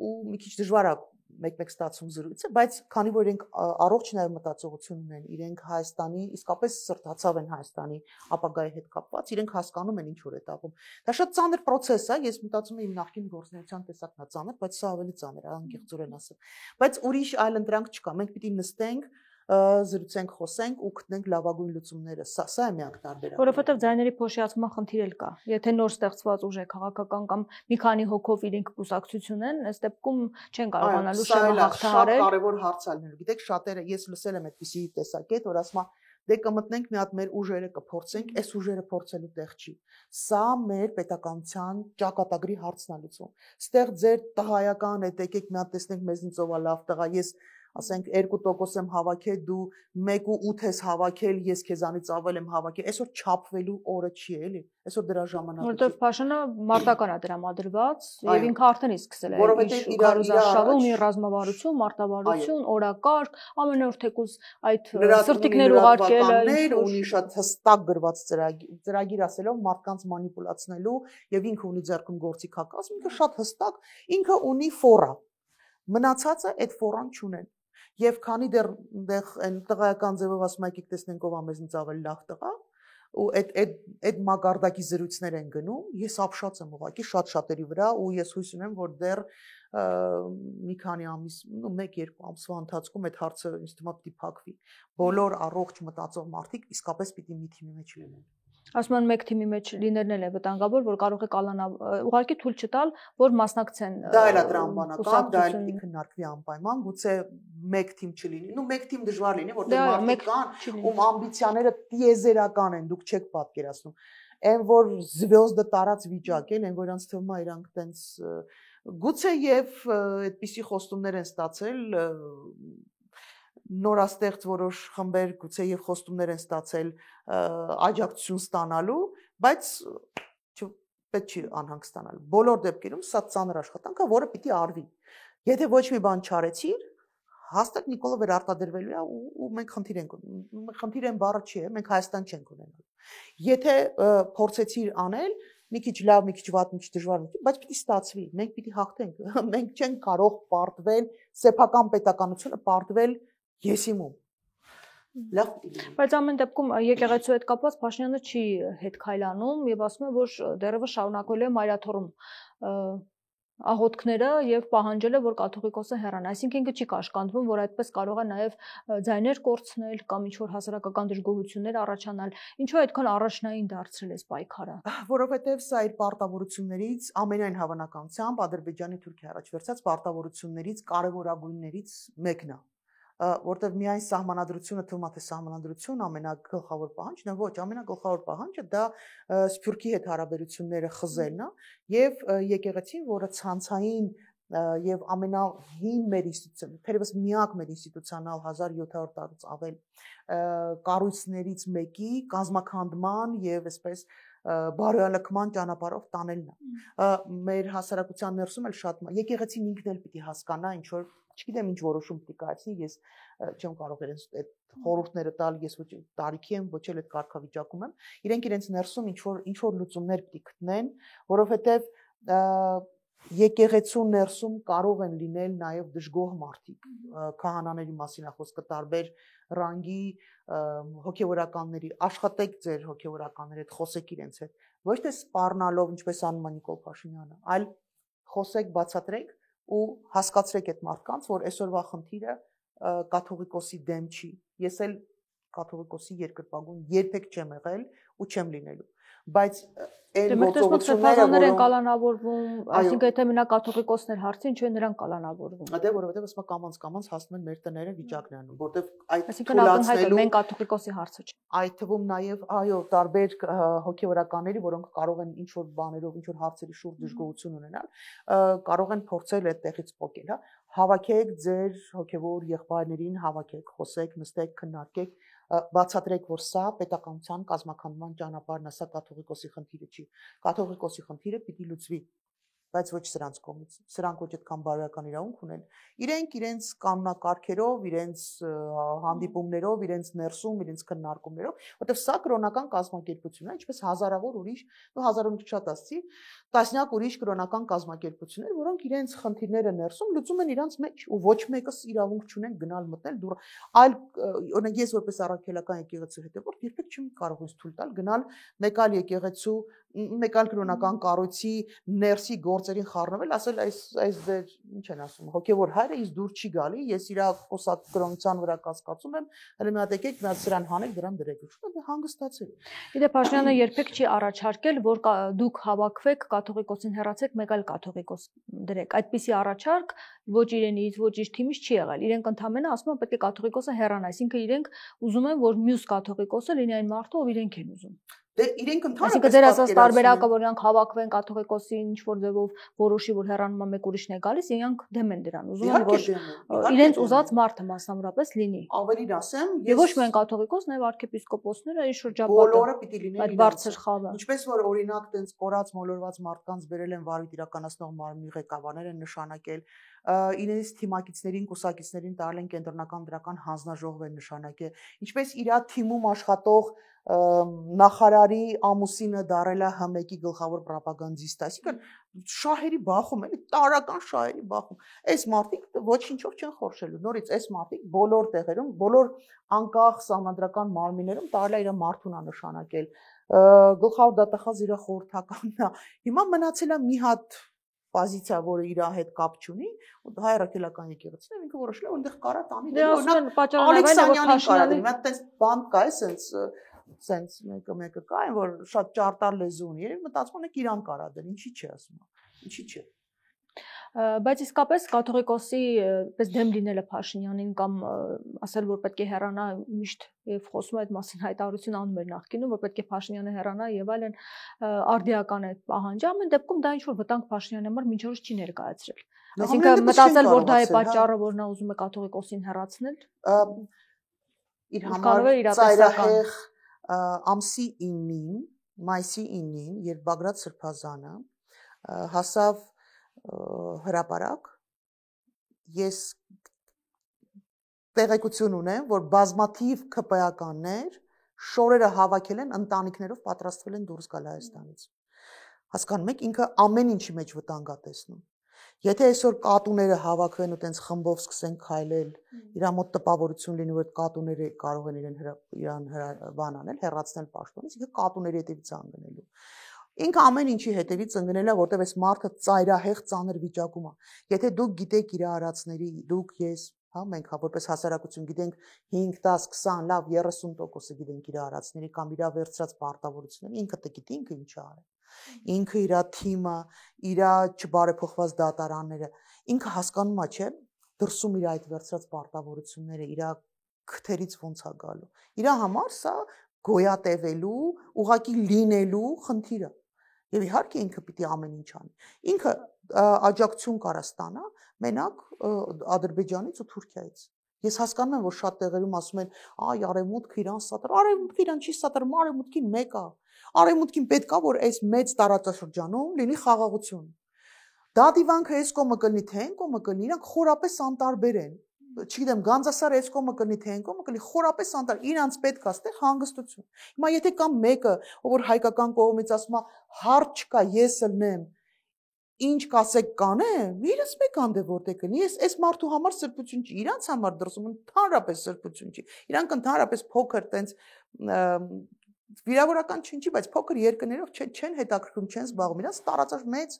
ու մի քիչ դժվար է մեկ-մեկ ստացվում զրույցը, բայց քանի որ իրենք առողջ նաև մտածողություն ունեն, իրենք Հայաստանի, իսկապես սրտացավ են Հայաստանի ապագայի հետ կապված, իրենք հասկանում են ինչ որ է տաղում։ Դա շատ ծանր process է, ես մտածում եմ իմ նախկին գործունեության տեսակն է ծանր, բայց սա ավելի ծանր է, անկեղծորեն ասեմ։ Բայց ուրիշ այլ ընտրանք չկա, մենք պիտի նստենք զրուցենք, խոսենք ու գտնենք լավագույն լուծումները։ Սա է միակ տարբերակը։ Որովհետև ձայների փոշիացման խնդիր էլ կա։ Եթե նոր ստեղծված ուժ է քաղաքական կամ մի քանի հոգով իրենք կուսակցություն են, այս դեպքում չեն կարողանալու շեմը հաղթահարել։ Շատ կարևոր հարց է լինելու։ Գիտեք, շատերը ես լսել եմ այդպիսի տեսակետ, որ ասում են դե կմտնենք մի հատ մեր ուժերը կփորձենք, այս ուժերը փորձելու տեղ չի։ Սա մեր պետականության ճակատագրի հարցն է լուծում։ Ստեղ ձեր տղայական այդ եկեք մի հատ տեսնենք մեզնից ով է լավ տղա, ես ասենք 2% եմ հավաքել, դու 1.8 ես հավաքել, ես քեզանից ավել եմ հավաքել։ Այսօր չափվելու օրը չի էլի։ Այսօր դրա ժամանակը չի։ Որտեվ Փաշինյանը մարտական է դրամադրված եւ ինքը արդեն իսկ սկսել է իր գարուզարշավը, ունի ռազմավարություն, մարտավարություն, օրակարգ, ամեն օր թեկուզ այդ սրտիկներ ուղարկել, ունի շատ հստակ գրված ծրագիր ասելով մարդկանց մանիպուլացնելու եւ ինքը ունի ձեռքում գործիքակազմ, ինքը շատ հստակ, ինքը ունի ֆորա։ Մնացածը այդ ֆորան չունեն։ Եվ քանի դեռ այն տղայական ձևով ասում եկեք տեսնենք ով ամեզնից ավելի լավ տղա, ու այդ մակարդակի զրույցներ են գնում, ես ապշած եմ ուղղակի շատ շատերի վրա ու ես հույս ունեմ, որ դեռ մի քանի ամիս, 1-2 ամսվա ընթացքում այդ հարցը ինձ թվում է պիտի փակվի։ Բոլոր առողջ մտածող մարդիկ իսկապես պիտի մի թիմի մեջ լինեն։ Ասում են մեկ թիմի մեջ լինելն էլ է վտանգավոր, որ կարող է ուղղակի թույլ չտալ, որ մասնակցեն։ Դա էլ է տրամաբանական, դա էլ պիտի քննարկվի անպայման, գուցե մեկ թիմ չլինի։ Մեկ թիմ դժվար լինի, որտեղ մարդիկ կան, ում ամբիցիաները տիեզերական են, դուք չեք պատկերացնում։ Այն որ զվեզդը տարած վիճակ են, այն որ անց թվում է իրանք տենց գուցե եւ այդպիսի խոստումներ են ստացել նորաստեղծ որոշ խմբեր գուցե եւ խոստումներ են ստացել աջակցություն ստանալու, բայց պետք չի անհանգ ստանալու։ Բոլոր դեպքերում սա ծանր աշխատանք է, որը պիտի արվի։ Եթե ոչ մի բան չարեցիր, հաստատ Նիկոլը վերարտադրվելու է ու մենք խնդիր ենք ունենալու։ Խնդիր են բառը չի է, մենք Հայաստան չենք ունենալու։ Եթե փորձեցիր անել, մի քիչ լավ, մի քիչ վատ, մի քիչ դժվար, բայց պիտի ստացվի։ Մենք պիտի հաղթենք։ Մենք չենք կարող պարտվել սեփական պետականությունը պարտվել եսիմում։ Լավ պիտի։ Բայց ամեն դեպքում եկեղեցու հետ կապված Փաշինյանը չի հետ քայլանում եւ ասում է, որ դեռևս շարունակվել է մայրաթոռում աղոթքները եւ պահանջել է, որ կաթողիկոսը հեռանա։ Այսինքն ինքը չի կաշկանդվում, որ այդպես կարող է նաեւ ձայներ կորցնել կամ ինչ որ հասարակական դժգոհություններ առաջանալ։ Ինչու այդքան առաջնային դարձրել է պայքարը։ Որովհետեւ սա իր պարտավորություններից ամենայն հավանականությամբ Ադրբեջանի Թուրքիա առաջ վերցած պարտավորություններից կարևորագույններից մեկն է։ Որտեվ միայն սահմանադրությունը թվում է թե սահմանադրություն ամենագլխավոր պահանջն է, ոչ, ամենագլխավոր պահանջը դա Սփյուռքի հետ հարաբերությունները խզելն է եւ եկեղեցին, որը ցանցային եւ ամենահին մեր ինստիտուցիան, թերևս միակ մեր ինստիտուցիոնալ 1700 տարուց ավել կառույցներից մեկի կազմակերպման եւ այսպես բարոյալքման ճանապարհով տանելն է։ Մեր հասարակության ներսում էլ շատ եկեղեցին ինքն էլ պիտի հասկանա ինչ որ չգիտեմ ինչ որոշում պիտի կայացնի, ես չեմ կարող իրենց այդ խորհուրդները տալ, ես ոչ տարիքի եմ, ոչ էլ այդ կարգավիճակում եմ։ Իրենք իրենց ներսում ինչ որ լուծումներ պիտի գտնեն, որովհետև եկեղեցու ներսում կարող են լինել նաև դժգոհ մարդիկ, քահանաների մասին է խոսքը, տարբեր ռանգի հոգևորականների, աշխատեք ձեր հոգևորականների հետ, խոսեք իրենց հետ, ոչ թե սպառնալով, ինչպես անում է Նիկոլ Փաշինյանը, այլ խոսեք, բացատրեք ու հասկացրեք այդ մարդկանց, որ այսօրվա խնդիրը կաթողիկոսի դեմ չի։ Ես էլ կաթողիկոսի երկրպագուն երբեք չեմ եղել ու չեմ լինելու, բայց այն գործողությունները են կալանավորվում, այսինքն եթե մենակ կաթողիկոսներ հարցին, ինչու են նրանք կալանավորվում։ Դե որովհետև ասում կամած հասնում են մեր տները վիճակն անում, որովհետև այդ թույլատնելու մենք կաթողիկոսի հարցը չէ։ Այդ թվում նաև այո, տարբեր հոգևորականների, որոնք կարող են ինչ որ բաներով, ինչ որ հարցերի շուրջ դժգոհություն ունենալ, կարող են փորձել այդտեղից փոկել, հա։ Հավաքեք ձեր հոգևոր եղբայրներին, հավաքեք, խոսեք, նստեք, քննարկեք, բացատրեք, որ սա պետականության կազմակերպման ճանապարհն է, սա կաթողիկոսի խնդիրը չի։ Կաթողիկոսի խնդիրը պիտի լուծվի, բայց ոչ սրանց կողմից։ Սրանք ոչ այդքան բարոյական իրավունք ունեն։ Իրենք իրենց կանոնակարգերով, իրենց հանդիպումներով, իրենց ներսում, իրենց քննարկումներով, որտեղ սա կրոնական կազմակերպություն է, ինչպես հազարավոր ուրիշ, ու հազարում շատ ասցի, տասնյակ ուրիշ կրոնական կազմակերպություններ, որոնք իրենց խնդիրները ներսում լուծում են իրանց մեջ, ու ոչ մեկս իրավունք չունեն գնալ մտնել դուր, այլ օրինակ ես որպես առաքելական եկեղեցու հետևորդ երբեք չեմ կարող ինձ թույլ տալ գնալ մեկ այլ եկեղեցու, մեկ այլ կրոնական կառույցի ներսի գործերին խառնվել, ասել այս դեր ինչ են ասում, հոգևոր հայրը ինձ դուր չի գալի, ես իր խոսակրոնության վրա կասկածում եմ, հələ մի հատ եկեք, մի հատ սրան հանեք, դրան դրեք, ու հանգստացել։ Իդեպ Փաշինյանը երբեք չի առաջարկել, որ դուք հավաքվեք կաթողիկոսին հեռացեք, մեկ այլ կաթողիկոս դրեք։ Այդպիսի առաջարկ ոչ իրենից, ոչ իր թիմից չի եղել։ Իրենք ընդհանրապես ասում են պետք է կաթողիկոսը հեռանա, այսինքն իրենք ուզում են, որ մյուս կաթողիկոսը լինի այն մարդը, ով իրենք են ուզում։ Դե իրենք ընդհանրապես այսինքն դեր ասած տարբերակը, որ իրանք հավաքվեն կաթողիկոսի ինչ որ ձևով որոշի, որ հեռանումը մեկ ուրիշն է գալիս, իրանք դեմ են դրան, ուզում են, որ իրենց ուզած մարդը մասնավորապես լինի։ Ավելին ասեմ, եւ ոչ միայն կաթողիկոս, նաեւ arczepiskoposները այն շրջապատը բոլորը պիտի լինեն այդ բարձր խավը։ Ինչպես որ օրինակ տենց կորած մոլորված մարդկանց բերել են վարույթ իրականացնող մարմնի ղեկավարներ են նշանակել, իրենց թիմակիցներին, կուսակիցներին տալ են կենտրոնական դրական հանձնաժողով են նշանակել, ինչպես իր թիմում աշխատող նախարարի ամուսինը դարել է ՀՄԷԿ-ի գլխավոր ռոպագանդիստը, այսինքն շահերի բախում, էլի տարական շահերի բախում։ Այս մարդիկ ոչինչով չեն խորշելու։ Նորից այս մարդիկ բոլոր տեղերում, բոլոր անկախ սահմանադրական մարմիններում տարել է իր մարդուն է նշանակել։ Գլխավոր դատախազ իր խորհրդականն է։ Հիմա մնացել է մի հատ պոզիցիա, որը իր հետ կապ չունի, ու հայ առաքելական եկեղեցին է ինքը որոշել է, որ այնտեղ կարա տանի։ Դե ասում են պատճառը կարա դի, մի հատ տես բան կա, սենց մեկը կա, այն որ շատ ճարտար լեզու ունի, երբ մտածում եք իրան կարա դեր, ինչի՞ չէ ասում, ինչի՞ չէ։ Բայց իսկապես կաթողիկոսի պես դեմ լինելը Փաշինյանին կամ ասել, որ պետք է հեռանա, միշտ եւ խոսում այդ մասին հայտարարություն անում էր նախկինում, որ պետք է Փաշինյանը հեռանա եւ այլն արդիական է պահանջը, ամեն դեպքում դա ինչ որ վտանգ Փաշինյանի համար մինչ օրս չի ներկայացրել։ Այսինքն մտածել, որ դա է պատճառը, որ նա ուզում է կաթողիկոսին հեռացնել։ Իր համար ծայրահեղ ամսի 9-ին, մայիսի 9-ին, երբ Բագրատ Սրբազանը հասավ հրապարակ, ես տեղեկություն ունեմ, որ բազմաթիվ ԿՊԱ-ականներ շորերը հավաքել են, ընտանիքներով պատրաստվել են դուրս գալ Հայաստանից։ Հասկանում եք, ինքը ամեն ինչի մեջ վտանգ է տեսնում։ Եթե այսօր կատուները հավաքվեն ու տենց խմբով սկսեն քայլել, իր մոտ տպավորություն լինի, որ կատուները կարող են իրան բան անել, հեռացնել պաշտոնից, ինքը կատուների հետևից անգնելու։ Ինքը ամեն ինչի հետևից ընկնել է, որտեղ այս մարդը ծայրահեղ ծանր վիճակում է։ Եթե դուք գիտեք իր արածների, դուք ես, հա, մենք որպես հասարակություն գիտենք 5, 10, 20, լավ 30% գիտենք իր արածների կամ իր վերցրած պարտավորությունները, ինքը դե գիտի ինքը ինչ արել։ Ինքը իր թիմը, իր չբարեփոխված դատարանները, ինքը հասկանում է, չէ՞, դրսում իր այդ վերցրած պարտավորությունները, իր քթերից ոնց է գալու։ Իր համար սա գոյատևելու, ուղղակի լինելու խնդիր է։ Եվ իհարկե ինքը պիտի ամեն ինչ անի։ Ինքը աջակցություն կարա ստանա մենակ Ադրբեջանից ու Թուրքիայից։ Ես հասկանում եմ, որ շատ տեղերում ասում են, այ արևմուտքը իրան սատր, արևմուտքը իրան չի սատարում, արևմուտքին մեկ է։ Արևմուտքին պետք է, որ այս մեծ տարածաշրջանում լինի խաղաղություն։ Դա դիվանքը այս կողմը կլինի, թե այն կողմը կլինի, իրանք խորապես անտարբեր են։ Չգիտեմ, Գանձասարը այս կողմը կլինի, թե այն կողմը կլինի, խորապես անտարբեր, իրանց պետք է ստեղ հանգստություն։ Հիմա եթե կամ մեկը, ով որ հայկական կողմից ասում է, հարց չկա, ես ելնեմ, ինչ կասեք կանեմ, իրենց մեկ անդե որտե կնի, այս մարդու համար սրբություն չի, իրանց համար դրսում ընդհանրապես սրբություն չի։ Իրանք ընդհանրապես փոքր տենց վիրավորական չի, բայց փոքր երկրներով չեն հետաքրքրում, չեն զբաղվում, իրանց տարածած մեծ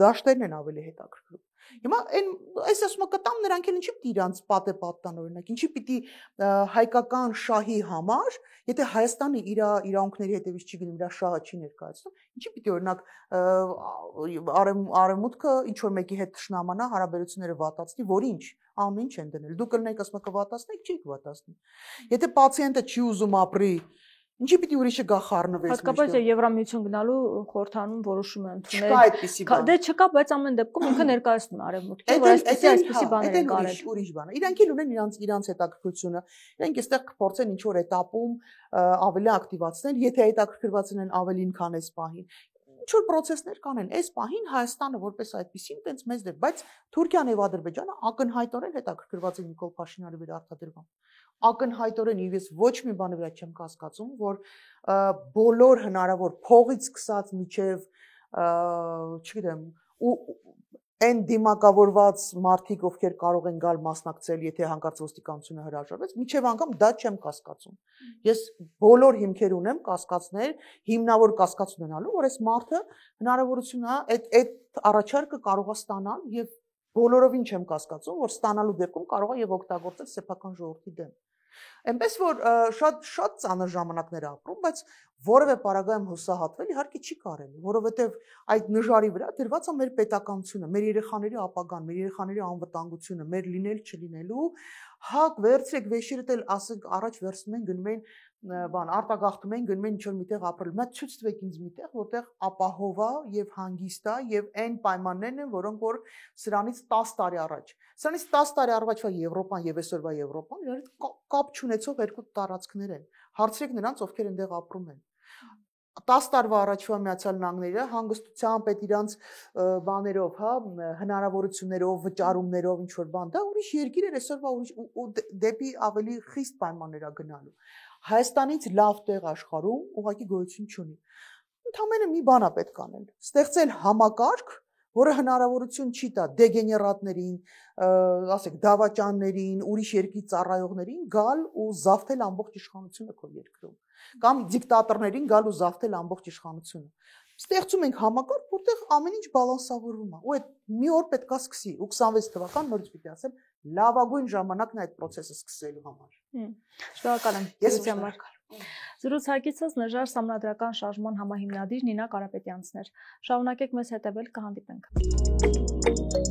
դաշտերն են ավելի հետաքրքրում։ Հիմա այս ասումը կտամ նրանք էլ ինչի պիտի իրանց պատե պատտան օրինակ, ինչի պիտի հայկական շահի համար, եթե Հայաստանը իր իրավունքների հետևից չի գնում, իր շահը չի ներկայացնում, ինչի պիտի օրինակ արևմուտքը ինչ որ մեկի հետ ճշնամանա, հարաբերությունները վատացնի, որ ինչ, անուն ինչ են դնել։ Դուք կլինեք ասում կվատացնեք, չի կվատացնի։ Եթե պացիենտը չի ուզում ապրի, ինչի պիտի ուրիշը գա խառնվի։ Հատկապես Եվրամիություն գնալու խորհրդանում որոշում են ընդունել։ Չկա այդպիսի բան։ Դե չկա, բայց ամեն դեպքում ինքը ներկայացնում է արևմուտքին, որ այսպիսի բաներ են կարել։ Ուրիշ բան է։ Իրանք էլ ունեն իրանց հետաքրքրությունը։ Իրանք այստեղ կփորձեն ինչ որ этаպում ավելի ակտիվացնել, եթե հետաքրքրված են ավելին քան այս պահին։ Ինչ որ process-ներ կանեն, այս պահին Հայաստանը որպես այդպեսին տենց մեծ դեպ, բայց Թուրքիան եւ Ադրբեջանը ակնհայտորեն հետաքրքրված են Նիկոլ Փաշինյանի վրա արտադրվում։ Ակնհայտորեն ես ոչ մի բանի վրա չեմ կասկածում, որ բոլոր հնարավոր փողից սկսած միջև, չգիտեմ, այն դիմակավորված մարդիկ, ովքեր կարող են գալ մասնակցել, եթե հանկարծ ոստիկանությունը հրաժարվեց, միջև անգամ դա չեմ կասկածում։ Ես բոլոր հիմքեր ունեմ կասկածներ, հիմնավոր կասկած ունենալու, որ այս մարդը հնարավորություն է այդ առաջարկը կարող է ստանալ եւ բոլորովին չեմ կասկածում, որ ստանալու դեպքում կարող է եւ օգտագործել սեփական ժողովրդի դեմ։ Այնպես որ շատ ծանր ժամանակներ ապրում, բայց որևէ պարագայում հուսահատվել իհարկե չի կարելի, որովհետև այդ նժարի վրա դրված է մեր պետականությունը, մեր երեխաների ապագան, մեր երեխաների անվտանգությունը, մեր լինել չլինելու, հակ վերցրեք վեշիրդ էլ ասենք առաջ վերցնում են գնում են արտագաղթում են գնում են ինչ-որ միտեղ ապրել։ Մա ցույց տվեք ինձ միտեղ, որտեղ ապահով է եւ հանգիստ է եւ այն պայմաններն են, որոնք որ սրանից 10 տարի առաջ։ Սրանից 10 տարի առաջվա Եվրոպան եւ այսօրվա Եվրոպան իրար կապ չունեցող երկու տարածքներ են։ Հարցրեք նրանց, ովքեր այնտեղ ապրում են։ 10 տարվա առաջվա Միացյալ Նահանգները հանգստությամբ այդ իրանց բաներով, հա, հնարավորություններով, վճարումներով ինչ որ բան, դա ուրիշ երկիր էր, այսօրվա ուրիշ դեպի ավելի խիստ պայմաններ է գնալու։ Հայաստանից լավ տեղ աշխարհում ուղղակի գոյություն չունի։ Ընդամենը մի բան է պետք անել։ Ստեղծել համակարգ, որը հնարավորություն չի տա դեգեներատներին, ասեք, դավաճաններին, ուրիշ երկրի ծառայողներին գալ ու զավթել ամբողջ իշխանությունը քո երկրում, կամ դիկտատորներին գալ ու զավթել ամբողջ իշխանությունը։ Ստեղծում ենք համակարգ, որտեղ ամեն ինչ բալանսավորվում է։ Ու այդ մի օր պետք է սկսի, ու 26 թվական նորից պիտի ասեմ, լավագույն ժամանակն է այդ process-ը սկսելու համար։ Շնորհակալ եմ։ Զրուցակիցս Նժար Սահմանադրական շարժման համահիմնադիր Նինա Կարապետյանցն էր։ Շարունակեք մեզ հետևել, կհանդիպենք։